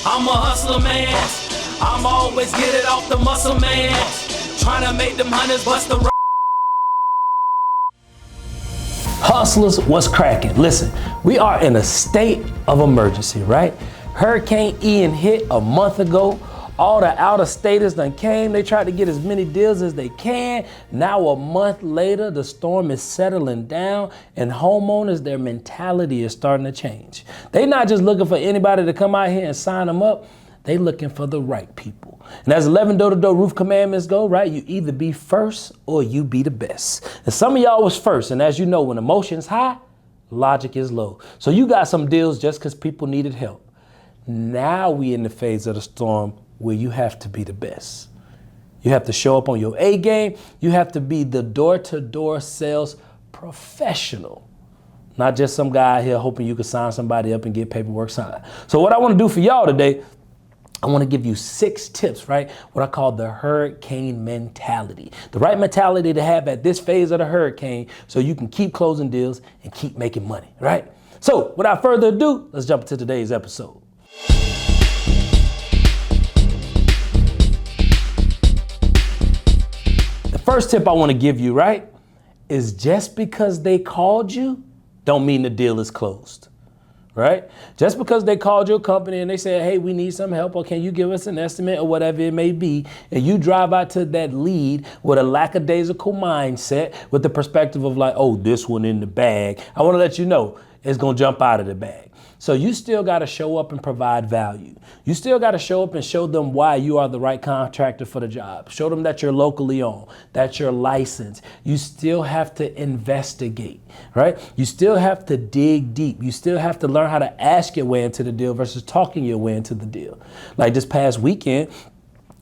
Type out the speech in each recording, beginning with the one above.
I'm a hustler, man. I'm always get it off the muscle, man. Trying to make them hundreds bust the Hustlers, what's cracking? Listen, we are in a state of emergency, right? Hurricane Ian hit a month ago. All the out-of-staters done came. They tried to get as many deals as they can. Now a month later, the storm is settling down, and homeowners, their mentality is starting to change. They're not just looking for anybody to come out here and sign them up. They looking for the right people. And as 11 door-to-door roof commandments go, right, you either be first or you be the best. And some of y'all was first, and as you know, when emotion's high, logic is low. So you got some deals just because people needed help. Now we in the phase of the storm where you have to be the best. You have to show up on your A game. You have to be the door-to-door sales professional. Not just some guy here hoping you can sign somebody up and get paperwork signed. So what I want to do for y'all today, I want to give you 6 tips, right? What I call the hurricane mentality. The right mentality to have at this phase of the hurricane so you can keep closing deals and keep making money, right? So without further ado, let's jump into today's episode. The first tip I want to give you, right, is just because they called you, don't mean the deal is closed. Right? Just because they called your company and they said, hey, we need some help, or can you give us an estimate or whatever it may be, and you drive out to that lead with a lackadaisical mindset, with the perspective of like, oh, this one in the bag, I want to let you know it's going to jump out of the bag. So you still got to show up and provide value. You still got to show up and show them why you are the right contractor for the job. Show them that you're locally owned, that you're licensed. You still have to investigate, right? You still have to dig deep. You still have to learn how to ask your way into the deal versus talking your way into the deal. Like this past weekend,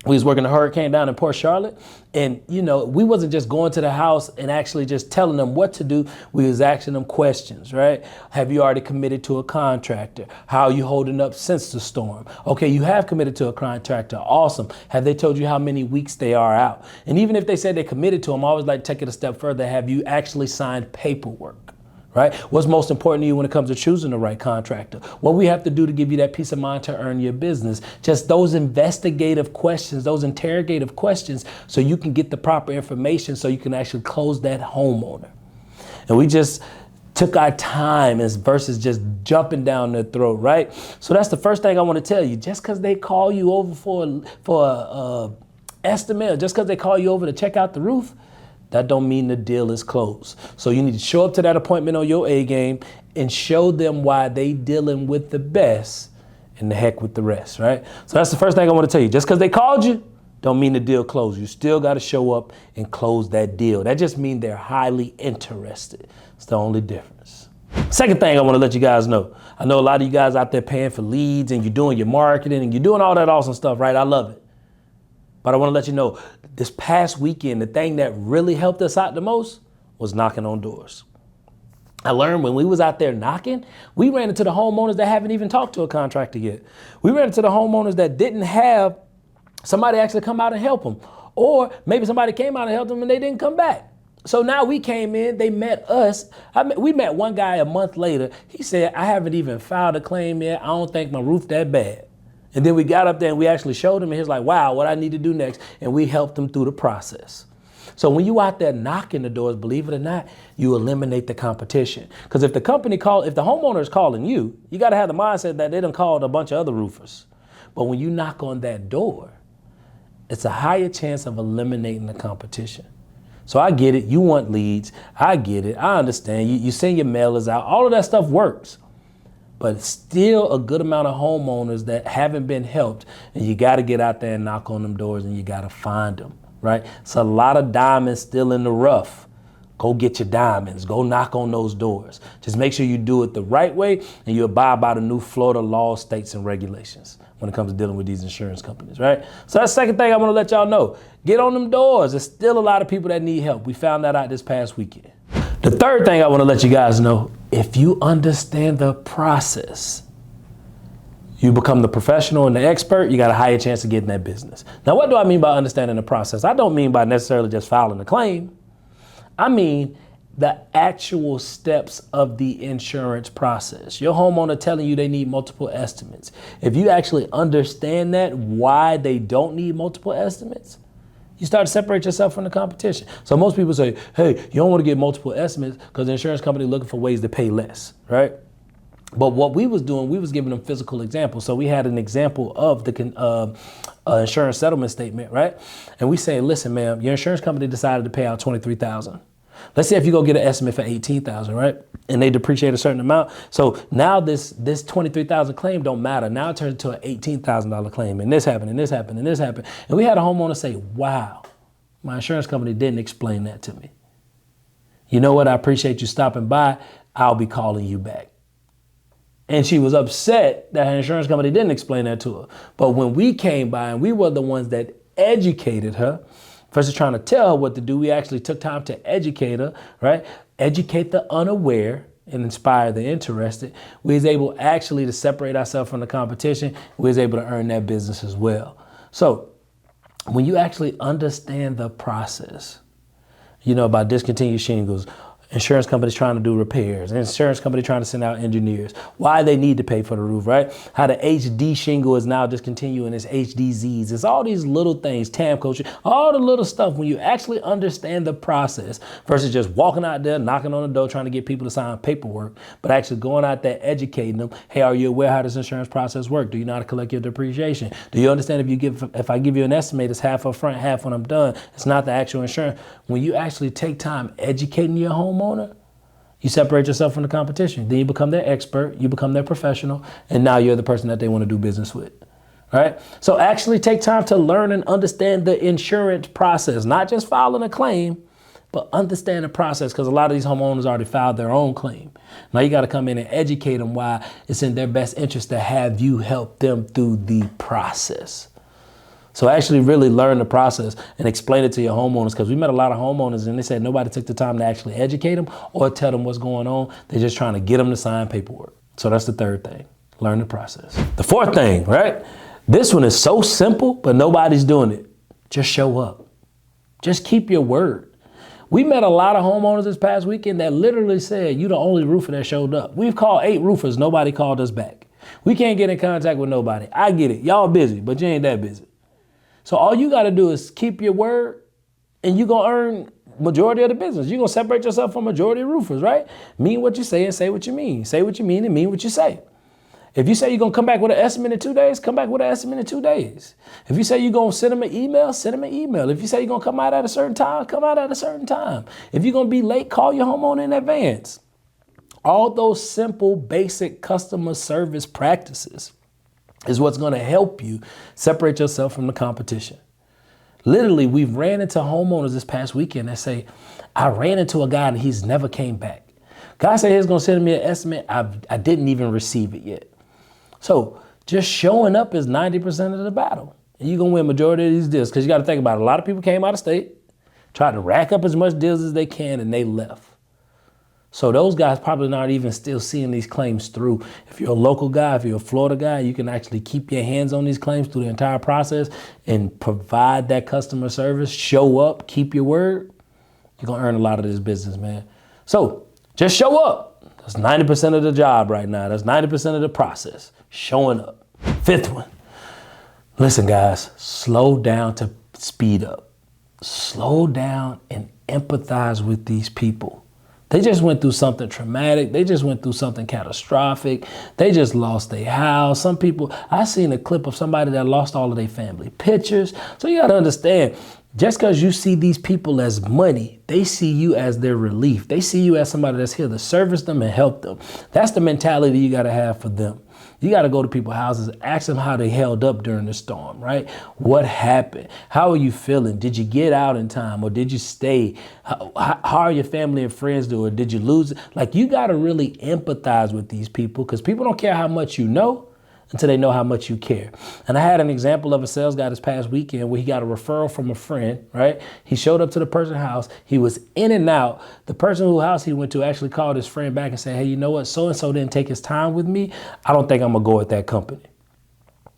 we was working a hurricane down in Port Charlotte, and we wasn't just going to the house and actually just telling them what to do. We was asking them questions, right? Have you already committed to a contractor? How are you holding up since the storm? Okay, you have committed to a contractor. Awesome. Have they told you how many weeks they are out? And even if they said they committed to them, I always like to take it a step further. Have you actually signed paperwork? Right? What's most important to you when it comes to choosing the right contractor? What we have to do to give you that peace of mind to earn your business? Just those investigative questions, those interrogative questions, so you can get the proper information so you can actually close that homeowner. And we just took our time versus just jumping down their throat, right? So that's the first thing I want to tell you. Just because they call you over for a estimate, or just because they call you over to check out the roof, that don't mean the deal is closed. So you need to show up to that appointment on your A game and show them why they dealing with the best and the heck with the rest, right? So that's the first thing I want to tell you. Just because they called you, don't mean the deal closed. You still got to show up and close that deal. That just means they're highly interested. It's the only difference. Second thing I want to let you guys know. I know a lot of you guys out there paying for leads and you're doing your marketing and you're doing all that awesome stuff, right? I love it. But I want to let you know, this past weekend, the thing that really helped us out the most was knocking on doors. I learned when we was out there knocking, we ran into the homeowners that haven't even talked to a contractor yet. We ran into the homeowners that didn't have somebody actually come out and help them. Or maybe somebody came out and helped them and they didn't come back. So now we came in, they met us. We met one guy a month later. He said, I haven't even filed a claim yet. I don't think my roof that bad. And then we got up there and we actually showed him, and he's like, wow, what I need to do next. And we helped him through the process. So when you out there knocking the doors, believe it or not, you eliminate the competition. Because if the homeowner is calling you, you got to have the mindset that they done called a bunch of other roofers. But when you knock on that door, it's a higher chance of eliminating the competition. So I get it. You want leads. I get it. I understand. You send your mailers out. All of that stuff works. But still a good amount of homeowners that haven't been helped, and you got to get out there and knock on them doors, and you got to find them, right? It's a lot of diamonds still in the rough. Go get your diamonds. Go knock on those doors. Just make sure you do it the right way, and you abide by the new Florida laws, states, and regulations when it comes to dealing with these insurance companies, right? So that's the second thing I want to let y'all know. Get on them doors. There's still a lot of people that need help. We found that out this past weekend. The third thing I want to let you guys know, if you understand the process, you become the professional and the expert, you got a higher chance of getting that business. Now, what do I mean by understanding the process? I don't mean by necessarily just filing a claim. I mean the actual steps of the insurance process. Your homeowner telling you they need multiple estimates. If you actually understand that, why they don't need multiple estimates, you start to separate yourself from the competition. So most people say, hey, you don't want to get multiple estimates because the insurance company looking for ways to pay less, right? But what we was doing, we was giving them physical examples. So we had an example of the insurance settlement statement, right? And we say, listen, ma'am, your insurance company decided to pay out $23,000. Let's say if you go get an estimate for $18,000, right? And they depreciate a certain amount. So now this $23,000 claim don't matter. Now it turns into an $18,000 claim. And this happened, and this happened, and this happened. And we had a homeowner say, wow, my insurance company didn't explain that to me. You know what? I appreciate you stopping by. I'll be calling you back. And she was upset that her insurance company didn't explain that to her. But when we came by and we were the ones that educated her, versus trying to tell her what to do, we actually took time to educate her, right? Educate the unaware and inspire the interested. We was able actually to separate ourselves from the competition. We was able to earn that business as well. So when you actually understand the process, you know, about discontinued shingles, insurance companies trying to do repairs, insurance company trying to send out engineers, why they need to pay for the roof, right? How the HD shingle is now discontinuing its HDZs. It's all these little things, TAM coaching, all the little stuff when you actually understand the process versus just walking out there, knocking on the door, trying to get people to sign paperwork, but actually going out there, educating them. Hey, are you aware how this insurance process works? Do you know how to collect your depreciation? Do you understand if I give you an estimate, it's half up front, half when I'm done? It's not the actual insurance. When you actually take time educating your homeowner, you separate yourself from the competition. Then you become their expert, you become their professional, and now you're the person that they want to do business with, right? So actually take time to learn and understand the insurance process, not just filing a claim, but understand the process, because a lot of these homeowners already filed their own claim. Now you got to come in and educate them why it's in their best interest to have you help them through the process. So actually really learn the process and explain it to your homeowners, because we met a lot of homeowners and they said nobody took the time to actually educate them or tell them what's going on. They're just trying to get them to sign paperwork. So that's the third thing, learn the process. The fourth thing, right? This one is so simple, but nobody's doing it. Just show up. Just keep your word. We met a lot of homeowners this past weekend that literally said, you the only roofer that showed up. We've called 8 roofers, nobody called us back. We can't get in contact with nobody. I get it, y'all busy, but you ain't that busy. So all you got to do is keep your word and you're going to earn majority of the business. You're going to separate yourself from majority of roofers, right? Mean what you say and say what you mean. Say what you mean and mean what you say. If you say you're going to come back with an estimate in 2 days, come back with an estimate in 2 days. If you say you're going to send them an email, send them an email. If you say you're going to come out at a certain time, come out at a certain time. If you're going to be late, call your homeowner in advance. All those simple, basic customer service practices is what's going to help you separate yourself from the competition. Literally, we've ran into homeowners this past weekend that say, I ran into a guy and he's never came back. Guy said he's going to send me an estimate. I didn't even receive it yet. So just showing up is 90% of the battle. And you're going to win majority of these deals, because you got to think about it. A lot of people came out of state, tried to rack up as much deals as they can, and they left. So those guys probably not even still seeing these claims through. If you're a local guy, if you're a Florida guy, you can actually keep your hands on these claims through the entire process and provide that customer service, show up, keep your word. You're going to earn a lot of this business, man. So just show up. That's 90% of the job right now. That's 90% of the process, showing up. Fifth one. Listen, guys, slow down to speed up. Slow down and empathize with these people. They just went through something traumatic. They just went through something catastrophic. They just lost their house. Some people, I seen a clip of somebody that lost all of their family pictures. So you got to understand, just because you see these people as money, they see you as their relief. They see you as somebody that's here to service them and help them. That's the mentality you got to have for them. You got to go to people's houses, ask them how they held up during the storm, right? What happened? How are you feeling? Did you get out in time or did you stay? How are your family and friends doing? Did you lose it? Like, you got to really empathize with these people, because people don't care how much you know until they know how much you care. And I had an example of a sales guy this past weekend where he got a referral from a friend, right? He showed up to the person's house. He was in and out. The person whose house he went to actually called his friend back and said, hey, you know what? So-and-so didn't take his time with me. I don't think I'm going to go with that company.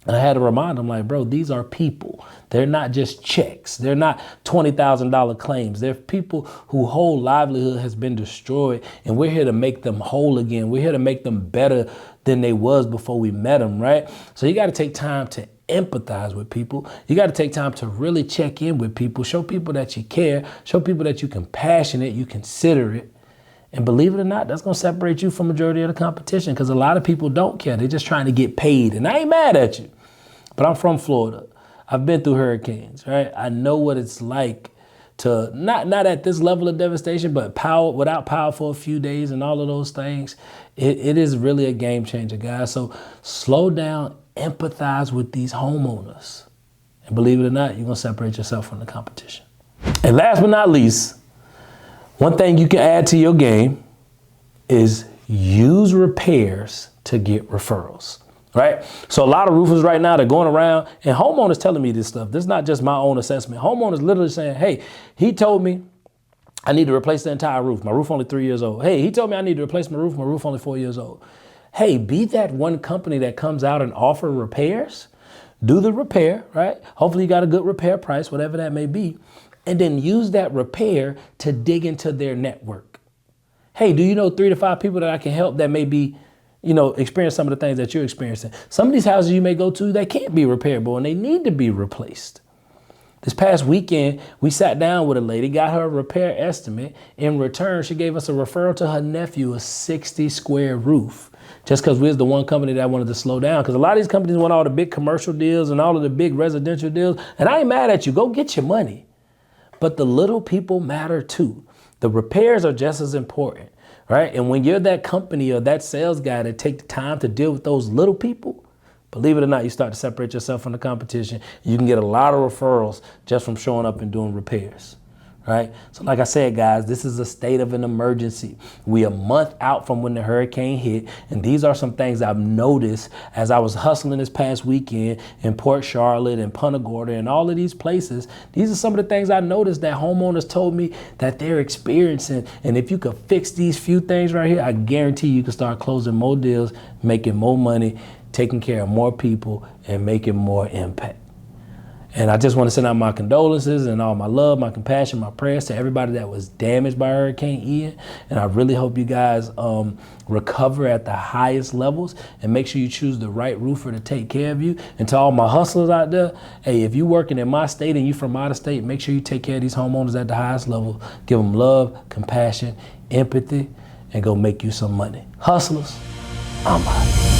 And I had to remind them, like, bro, these are people. They're not just checks. They're not $20,000 claims. They're people whose whole livelihood has been destroyed, and we're here to make them whole again. We're here to make them better than they was before we met them, right? So you got to take time to empathize with people. You got to take time to really check in with people, show people that you care, show people that you're compassionate, you considerate. And believe it or not, that's going to separate you from the majority of the competition, because a lot of people don't care. They're just trying to get paid. And I ain't mad at you, but I'm from Florida. I've been through hurricanes, right? I know what it's like to not at this level of devastation, but without power for a few days and all of those things. It is really a game changer, guys. So slow down, empathize with these homeowners. And believe it or not, you're going to separate yourself from the competition. And last but not least, one thing you can add to your game is use repairs to get referrals, right? So a lot of roofers right now, they're going around, and homeowners telling me this stuff. This is not just my own assessment. Homeowners literally saying, hey, he told me I need to replace the entire roof. My roof only 3 years old. Hey, he told me I need to replace my roof only 4 years old. Hey, be that one company that comes out and offer repairs. Do the repair, right? Hopefully you got a good repair price, whatever that may be. And then use that repair to dig into their network. Hey, do you know 3 to 5 people that I can help that may be, experience some of the things that you're experiencing? Some of these houses you may go to that can't be repairable and they need to be replaced. This past weekend, we sat down with a lady, got her a repair estimate. In return, she gave us a referral to her nephew, a 60 square roof, just because we was the one company that wanted to slow down. Because a lot of these companies want all the big commercial deals and all of the big residential deals. And I ain't mad at you. Go get your money. But the little people matter too. The repairs are just as important, right? And when you're that company or that sales guy that take the time to deal with those little people, believe it or not, you start to separate yourself from the competition. You can get a lot of referrals just from showing up and doing repairs, right? So like I said, guys, this is a state of an emergency. We a month out from when the hurricane hit, and these are some things I've noticed as I was hustling this past weekend in Port Charlotte and Punta Gorda and all of these places. These are some of the things I noticed that homeowners told me that they're experiencing. And if you could fix these few things right here, I guarantee you can start closing more deals, making more money, taking care of more people, and making more impact. And I just want to send out my condolences and all my love, my compassion, my prayers to everybody that was damaged by Hurricane Ian. And I really hope you guys recover at the highest levels, and make sure you choose the right roofer to take care of you. And to all my hustlers out there, hey, if you're working in my state and you're from out of state, make sure you take care of these homeowners at the highest level. Give them love, compassion, empathy, and go make you some money. Hustlers, I'm out.